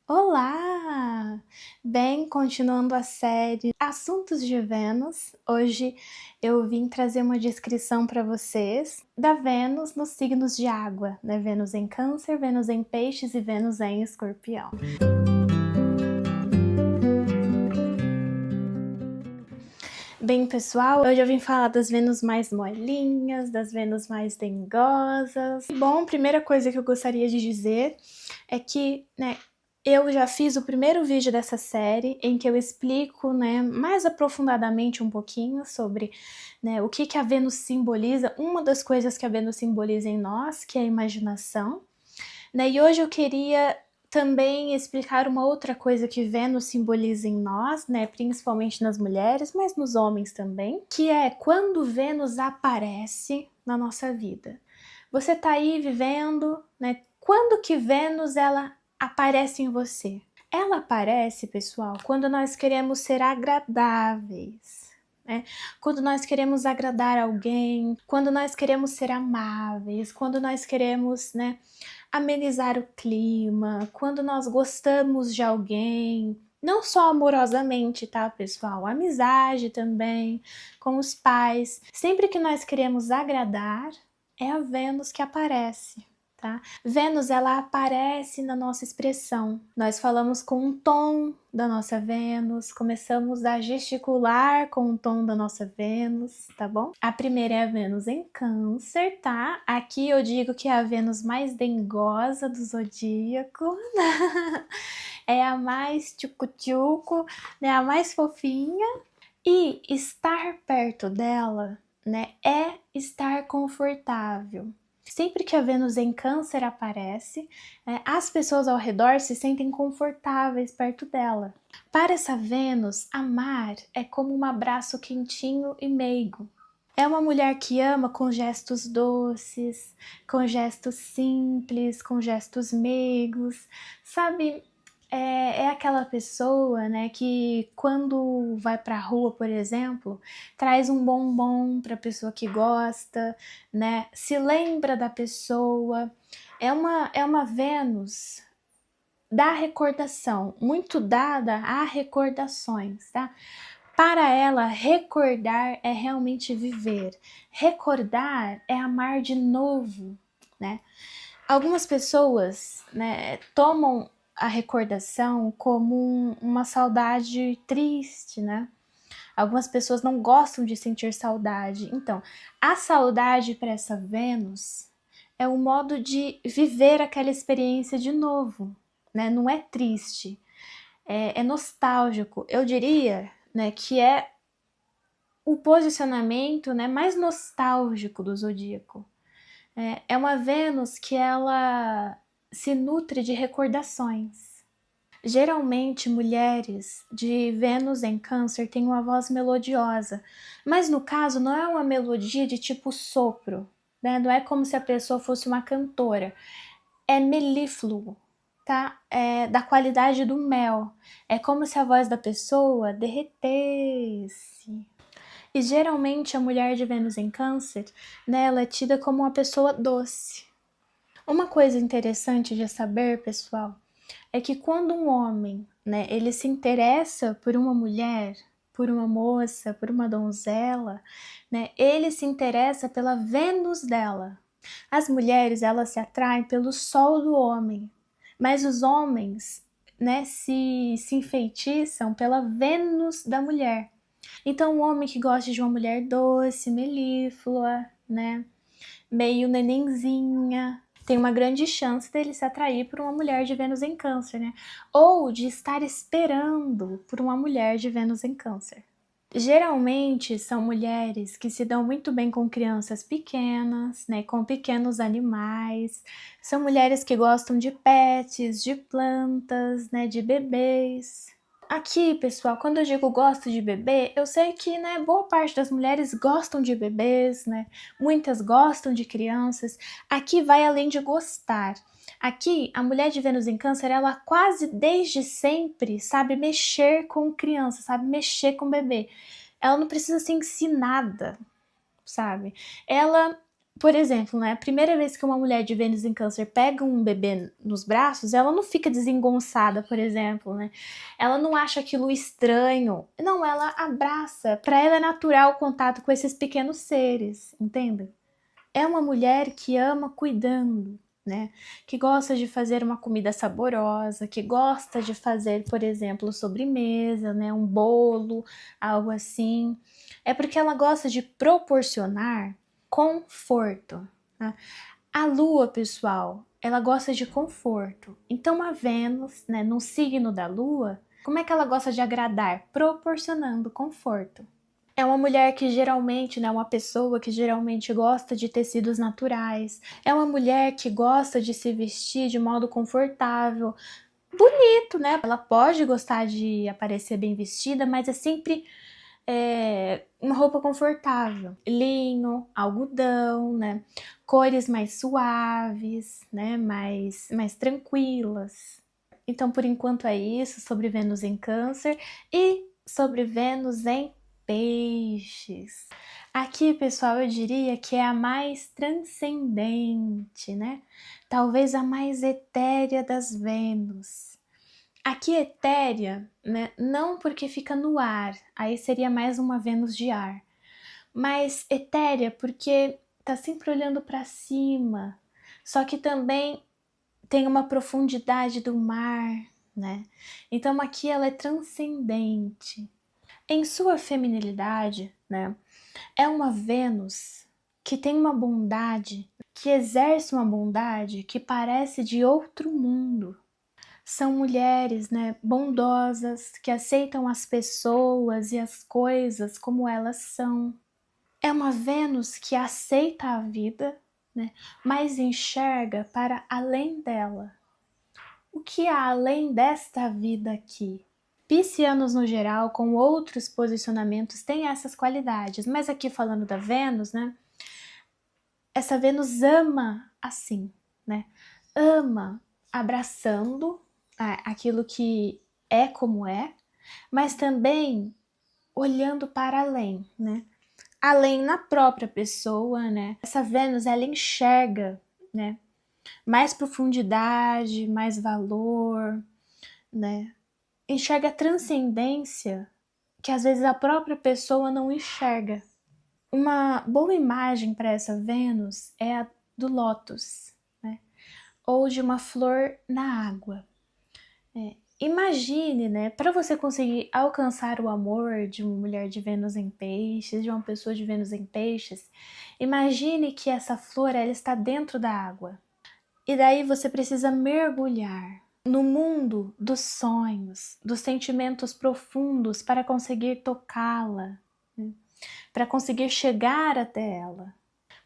Olá! Bem, continuando a série Assuntos de Vênus, hoje eu vim trazer uma descrição para vocês da Vênus nos signos de água, né? Vênus em Câncer, Vênus em Peixes e Vênus em Escorpião. Bem, pessoal, hoje eu vim falar das Vênus mais molinhas, das Vênus mais dengosas. Bom, primeira coisa que eu gostaria de dizer é que, eu já fiz o primeiro vídeo dessa série em que eu explico, mais aprofundadamente um pouquinho sobre, o que a Vênus simboliza, uma das coisas que a Vênus simboliza em nós, que é a imaginação, E hoje eu queria também explicar uma outra coisa que Vênus simboliza em nós, principalmente nas mulheres, mas nos homens também, que é quando Vênus aparece na nossa vida. Você tá aí vivendo, Quando que Vênus ela aparece em você? Ela aparece, pessoal, quando nós queremos ser agradáveis, quando nós queremos agradar alguém, quando nós queremos ser amáveis, quando nós queremos, amenizar o clima, quando nós gostamos de alguém, não só amorosamente, tá, pessoal? Amizade também, com os pais. Sempre que nós queremos agradar, é a Vênus que aparece, tá? Vênus, ela aparece na nossa expressão. Nós falamos com um tom da nossa Vênus, começamos a gesticular com o tom da nossa Vênus, tá bom? A primeira é a Vênus em Câncer, tá? Aqui eu digo que é a Vênus mais dengosa do zodíaco. É a mais tchucu-tchucu, a mais fofinha. E estar perto dela, é estar confortável. Sempre que a Vênus em Câncer aparece, as pessoas ao redor se sentem confortáveis perto dela. Para essa Vênus, amar é como um abraço quentinho e meigo. É uma mulher que ama com gestos doces, com gestos simples, com gestos meigos, sabe? É aquela pessoa, que quando vai pra rua, por exemplo, traz um bombom pra pessoa que gosta, se lembra da pessoa. É uma Vênus da recordação, muito dada a recordações, tá? Para ela, recordar é realmente viver. Recordar é amar de novo, Algumas pessoas, tomam a recordação como uma saudade triste, Algumas pessoas não gostam de sentir saudade. Então, a saudade para essa Vênus é um modo de viver aquela experiência de novo, Não é triste, é nostálgico. Eu diria, que é o posicionamento, mais nostálgico do zodíaco. É uma Vênus que ela se nutre de recordações. Geralmente, mulheres de Vênus em Câncer têm uma voz melodiosa, mas no caso não é uma melodia de tipo sopro, Não é como se a pessoa fosse uma cantora. É melífluo, tá? É da qualidade do mel. É como se a voz da pessoa derretesse. E geralmente a mulher de Vênus em Câncer, ela é tida como uma pessoa doce. Uma coisa interessante de saber, pessoal, é que quando um homem, ele se interessa por uma mulher, por uma moça, por uma donzela, ele se interessa pela Vênus dela. As mulheres, elas se atraem pelo sol do homem, mas os homens, se enfeitiçam pela Vênus da mulher. Então, o homem que gosta de uma mulher doce, melíflua, meio nenenzinha, tem uma grande chance dele se atrair por uma mulher de Vênus em Câncer, Ou de estar esperando por uma mulher de Vênus em Câncer. Geralmente são mulheres que se dão muito bem com crianças pequenas, com pequenos animais. São mulheres que gostam de pets, de plantas, de bebês. Aqui, pessoal, quando eu digo gosto de bebê, eu sei que, boa parte das mulheres gostam de bebês, Muitas gostam de crianças. Aqui vai além de gostar. Aqui, a mulher de Vênus em Câncer, ela quase desde sempre sabe mexer com criança, sabe mexer com bebê. Ela não precisa ser ensinada, sabe? Ela Por exemplo, né, a primeira vez que uma mulher de Vênus em Câncer pega um bebê nos braços, ela não fica desengonçada, por exemplo, né? Ela não acha aquilo estranho. Não, ela abraça. Para ela é natural o contato com esses pequenos seres, entende? É uma mulher que ama cuidando, né? Que gosta de fazer uma comida saborosa, que gosta de fazer, por exemplo, sobremesa, né? Um bolo, algo assim. É porque ela gosta de proporcionar conforto, né? A Lua, pessoal, ela gosta de conforto. Então a Vênus, né, no signo da Lua, como é que ela gosta de agradar? Proporcionando conforto. É uma mulher que geralmente, né, uma pessoa que geralmente gosta de tecidos naturais. É uma mulher que gosta de se vestir de modo confortável, bonito, né? Ela pode gostar de aparecer bem vestida, mas é sempre uma roupa confortável. Linho, algodão, né? Cores mais suaves, né? Mais tranquilas. Então, por enquanto é isso sobre Vênus em Câncer e sobre Vênus em Peixes. Aqui, pessoal, eu diria que é a mais transcendente, né? Talvez a mais etérea das Vênus. Aqui etérea, né? Não porque fica no ar, aí seria mais uma Vênus de ar. Mas etérea porque tá sempre olhando para cima. Só que também tem uma profundidade do mar, né? Então aqui ela é transcendente. Em sua feminilidade, né? É uma Vênus que tem uma bondade, que exerce uma bondade que parece de outro mundo. São mulheres, né, bondosas, que aceitam as pessoas e as coisas como elas são. É uma Vênus que aceita a vida, né, mas enxerga para além dela. O que há além desta vida aqui? Piscianos no geral, com outros posicionamentos, têm essas qualidades, mas aqui falando da Vênus, né? Essa Vênus ama assim, né? Ama abraçando aquilo que é como é, mas também olhando para além, né? Além na própria pessoa, né? Essa Vênus, ela enxerga, né? Mais profundidade, mais valor, né? Enxerga transcendência que às vezes a própria pessoa não enxerga. Uma boa imagem para essa Vênus é a do lótus, né? Ou de uma flor na água. Imagine, né, para você conseguir alcançar o amor de uma mulher de Vênus em Peixes, de uma pessoa de Vênus em Peixes, imagine que essa flor ela está dentro da água. E daí você precisa mergulhar no mundo dos sonhos, dos sentimentos profundos para conseguir tocá-la, né? Para conseguir chegar até ela.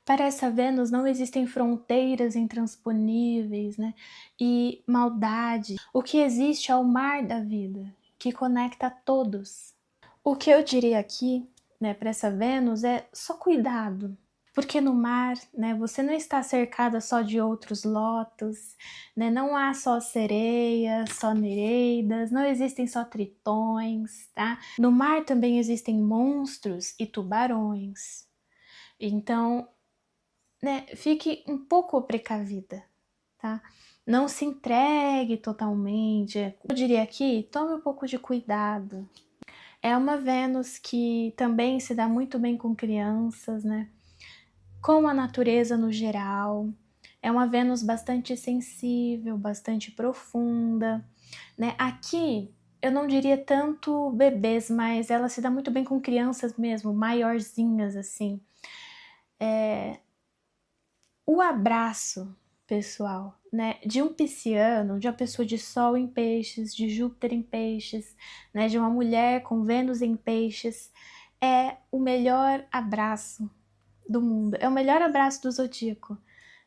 Para essa Vênus não existem fronteiras intransponíveis, né? E maldade. O que existe é o mar da vida, que conecta a todos. O que eu diria aqui, né, para essa Vênus é só cuidado. Porque no mar, né, você não está cercada só de outros lotos, né? Não há só sereias, só nereidas, não existem só tritões, tá? No mar também existem monstros e tubarões. Então, né, fique um pouco precavida, tá? Não se entregue totalmente. Eu diria aqui, tome um pouco de cuidado. É uma Vênus que também se dá muito bem com crianças, né? Com a natureza no geral. É uma Vênus bastante sensível, bastante profunda, né? Aqui eu não diria tanto bebês, mas ela se dá muito bem com crianças mesmo, maiorzinhas assim. O abraço, pessoal, né, de um pisciano, de uma pessoa de Sol em Peixes, de Júpiter em Peixes, né, de uma mulher com Vênus em Peixes, é o melhor abraço do mundo, é o melhor abraço do zodíaco,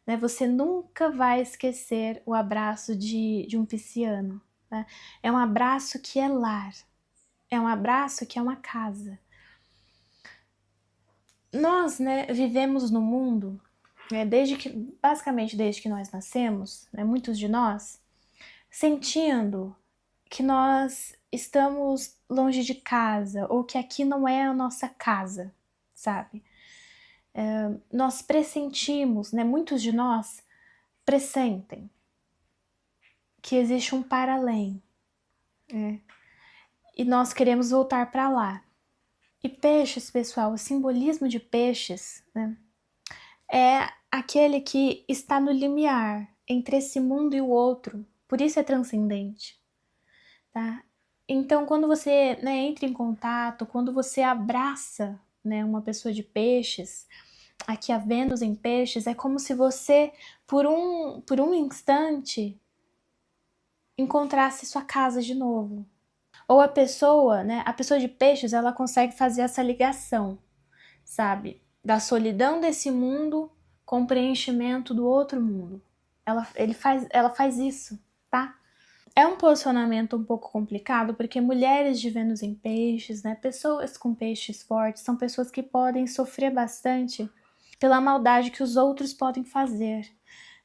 né? Você nunca vai esquecer o abraço de um pisciano, né? É um abraço que é lar, é um abraço que é uma casa. Nós, né, vivemos no mundo, né, basicamente desde que nós nascemos, né, muitos de nós, sentindo que nós estamos longe de casa ou que aqui não é a nossa casa, sabe? Nós pressentimos, né? Muitos de nós pressentem que existe um para além, né? E nós queremos voltar para lá. E peixes, pessoal, o simbolismo de peixes, né, é aquele que está no limiar entre esse mundo e o outro, por isso é transcendente, tá? Então, quando você, né, entra em contato, quando você abraça, né, uma pessoa de peixes, aqui a Vênus em peixes, é como se você, por um instante, encontrasse sua casa de novo. Ou a pessoa, né, a pessoa de peixes, ela consegue fazer essa ligação, sabe? Da solidão desse mundo com o preenchimento do outro mundo. Ela faz isso, tá? É um posicionamento um pouco complicado, porque mulheres de Vênus em peixes, né, pessoas com peixes fortes, são pessoas que podem sofrer bastante pela maldade que os outros podem fazer,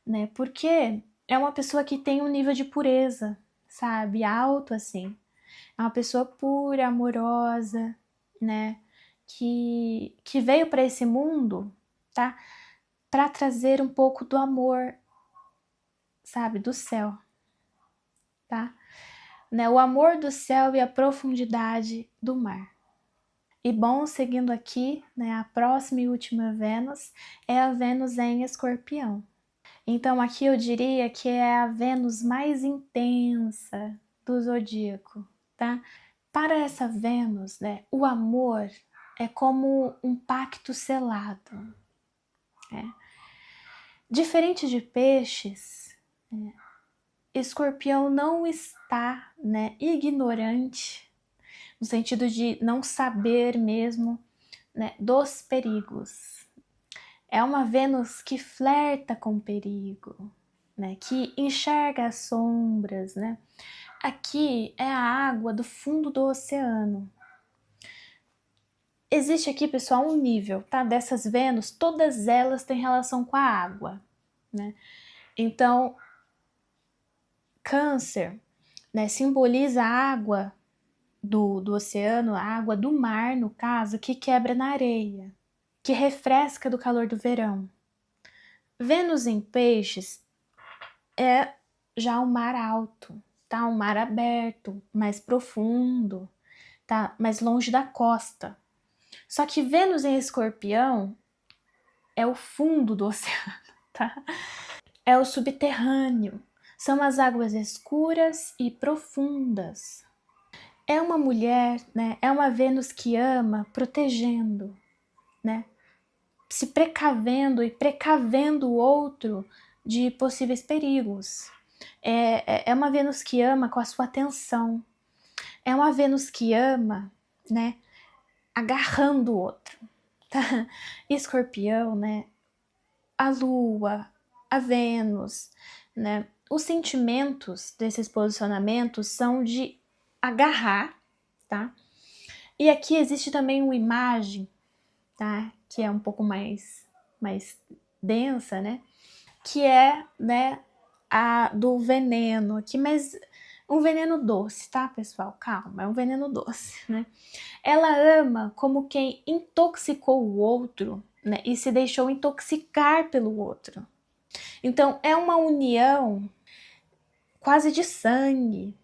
né? Porque é uma pessoa que tem um nível de pureza, sabe, alto assim. É uma pessoa pura, amorosa, né? Que veio para esse mundo, tá? Para trazer um pouco do amor, sabe, do céu, tá? Né? O amor do céu e a profundidade do mar. E bom, seguindo aqui, né, a próxima e última Vênus é a Vênus em Escorpião. Então aqui eu diria que é a Vênus mais intensa do zodíaco, tá? Para essa Vênus, né, o amor é como um pacto selado. Né? Diferente de peixes, Escorpião não está, né, ignorante, no sentido de não saber mesmo, né, dos perigos. É uma Vênus que flerta com o perigo, né, que enxerga as sombras, né? Aqui é a água do fundo do oceano. Existe aqui, pessoal, um nível, tá? Dessas Vênus, todas elas têm relação com a água, né? Então, Câncer, né, simboliza a água do oceano, a água do mar, no caso, que quebra na areia, que refresca do calor do verão. Vênus em peixes é já um mar alto, tá? Um mar aberto, mais profundo, tá? Mais longe da costa. Só que Vênus em Escorpião é o fundo do oceano, tá? É o subterrâneo. São as águas escuras e profundas. É uma mulher, né? É uma Vênus que ama protegendo, né? Se precavendo e precavendo o outro de possíveis perigos. É uma Vênus que ama com a sua atenção. É uma Vênus que ama, né? Agarrando o outro. Tá? Escorpião, né? A Lua, a Vênus, né? Os sentimentos desses posicionamentos são de agarrar, tá? E aqui existe também uma imagem, tá? Que é um pouco mais densa, né? Que é, né, a do veneno aqui, mas um veneno doce, tá, pessoal? Calma, é um veneno doce, né? Ela ama como quem intoxicou o outro, né? E se deixou intoxicar pelo outro. Então, é uma união quase de sangue.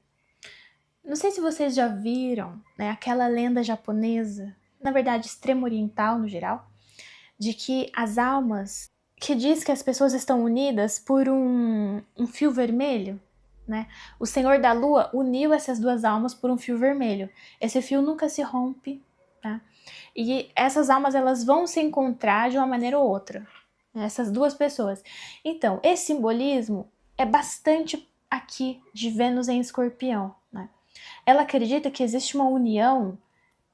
Não sei se vocês já viram, né, aquela lenda japonesa, na verdade extremo oriental no geral, de que as almas, que diz que as pessoas estão unidas por um fio vermelho, né? O Senhor da Lua uniu essas duas almas por um fio vermelho. Esse fio nunca se rompe, tá? E essas almas, elas vão se encontrar de uma maneira ou outra, né? Essas duas pessoas. Então, esse simbolismo é bastante aqui de Vênus em Escorpião, né? Ela acredita que existe uma união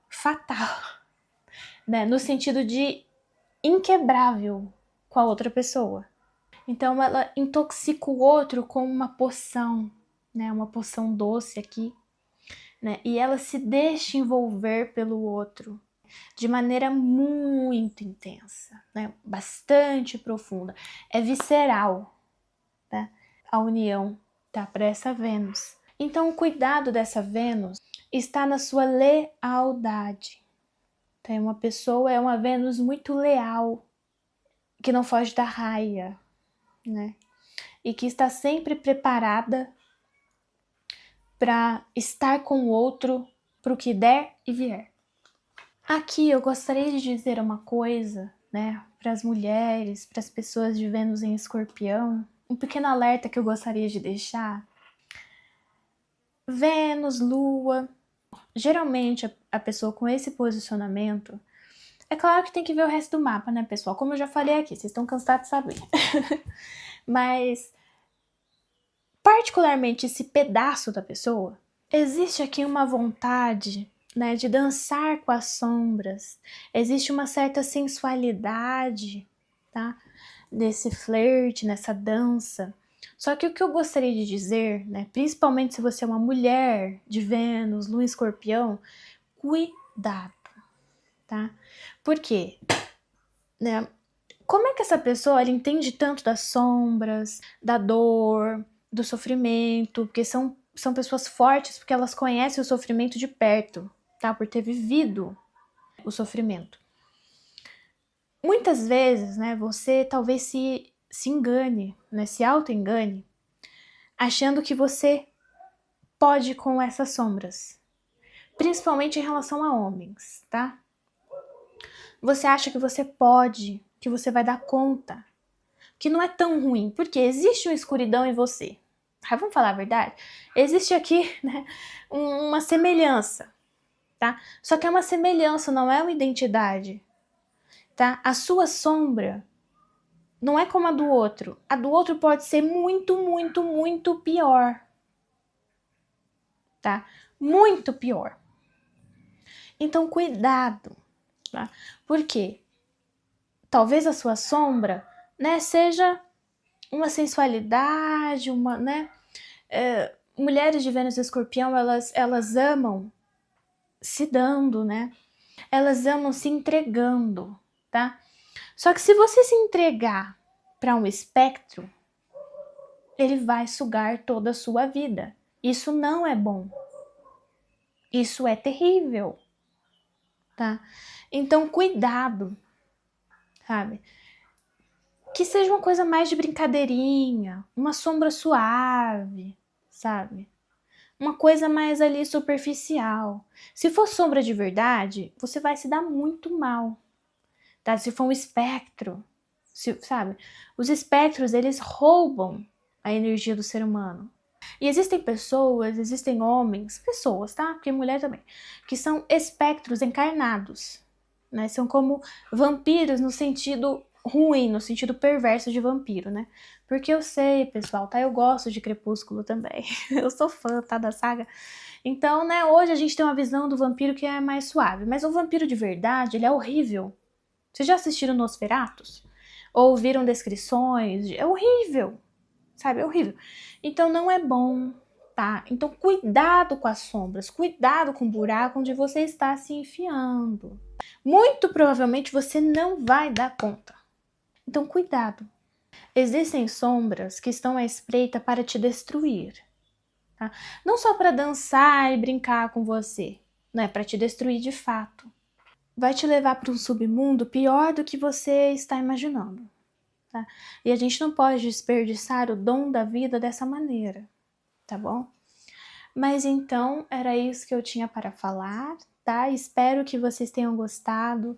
fatal, né? No sentido de inquebrável com a outra pessoa. Então ela intoxica o outro com uma poção, né? Uma poção doce aqui, né? E ela se deixa envolver pelo outro de maneira muito intensa, né? Bastante profunda. É visceral, né? A união, tá? Para essa Vênus. Então o cuidado dessa Vênus está na sua lealdade. Então, uma pessoa é uma Vênus muito leal, que não foge da raia, né? E que está sempre preparada para estar com o outro para o que der e vier. Aqui eu gostaria de dizer uma coisa, né, para as mulheres, para as pessoas de Vênus em Escorpião, um pequeno alerta que eu gostaria de deixar. Vênus, Lua, geralmente a pessoa com esse posicionamento, é claro que tem que ver o resto do mapa, né, pessoal? Como eu já falei aqui, vocês estão cansados de saber. Mas, particularmente esse pedaço da pessoa, existe aqui uma vontade, né, de dançar com as sombras. Existe uma certa sensualidade, tá? Nesse flerte, nessa dança. Só que o que eu gostaria de dizer, né, principalmente se você é uma mulher de Vênus, Lua em Escorpião, cuidado, tá? Por quê? Né? Como é que essa pessoa ela entende tanto das sombras, da dor, do sofrimento? Porque são pessoas fortes porque elas conhecem o sofrimento de perto, tá? Por ter vivido o sofrimento. Muitas vezes, né, você talvez se engane, né, se auto-engane, achando que você pode com essas sombras. Principalmente em relação a homens, tá? Você acha que você pode, que você vai dar conta, que não é tão ruim, porque existe uma escuridão em você. Vamos falar a verdade? Existe aqui, né, uma semelhança, tá? Só que é uma semelhança, não é uma identidade, tá? A sua sombra não é como a do outro. A do outro pode ser muito, muito, muito pior, tá? Muito pior. Então, cuidado, tá? Por quê? Talvez a sua sombra, né, seja uma sensualidade, uma, né? Mulheres de Vênus e Escorpião, elas amam se dando, né? Elas amam se entregando, tá? Só que se você se entregar para um espectro, ele vai sugar toda a sua vida. Isso não é bom. Isso é terrível, tá? Então, cuidado, sabe? Que seja uma coisa mais de brincadeirinha, uma sombra suave, sabe? Uma coisa mais ali superficial. Se for sombra de verdade, você vai se dar muito mal, tá? Se for um espectro, sabe? Os espectros, eles roubam a energia do ser humano. E existem pessoas, existem homens, pessoas, tá? Porque mulher também, que são espectros encarnados, né? São como vampiros no sentido ruim, no sentido perverso de vampiro, né? Porque eu sei, pessoal, tá? Eu gosto de Crepúsculo também. Eu sou fã, tá? Da saga. Então, né, hoje a gente tem uma visão do vampiro que é mais suave. Mas o vampiro de verdade, ele é horrível. Vocês já assistiram Nosferatus? Ou viram descrições? É horrível, sabe? É horrível. Então não é bom, tá? Então cuidado com as sombras, cuidado com o buraco onde você está se enfiando. Muito provavelmente você não vai dar conta. Então cuidado. Existem sombras que estão à espreita para te destruir, tá? Não só para dançar e brincar com você, não é para te destruir de fato. Vai te levar para um submundo pior do que você está imaginando, tá? E a gente não pode desperdiçar o dom da vida dessa maneira, tá bom? Mas então, era isso que eu tinha para falar, tá? Espero que vocês tenham gostado.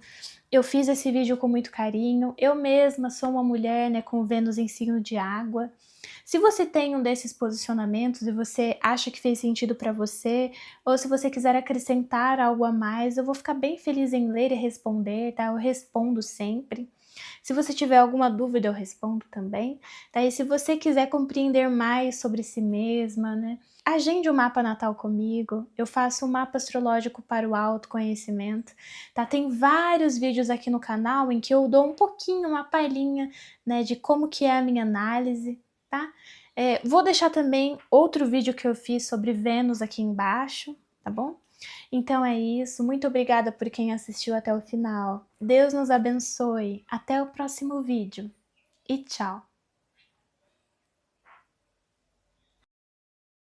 Eu fiz esse vídeo com muito carinho. Eu mesma sou uma mulher, né, com Vênus em signo de água. Se você tem um desses posicionamentos e você acha que fez sentido para você, ou se você quiser acrescentar algo a mais, eu vou ficar bem feliz em ler e responder, tá? Eu respondo sempre. Se você tiver alguma dúvida, eu respondo também, tá? E se você quiser compreender mais sobre si mesma, né? Agende o mapa natal comigo, eu faço um mapa astrológico para o autoconhecimento, tá? Tem vários vídeos aqui no canal em que eu dou um pouquinho, uma palhinha, né, de como que é a minha análise, tá? Vou deixar também outro vídeo que eu fiz sobre Vênus aqui embaixo, tá bom? Então é isso, muito obrigada por quem assistiu até o final. Deus nos abençoe, até o próximo vídeo e tchau!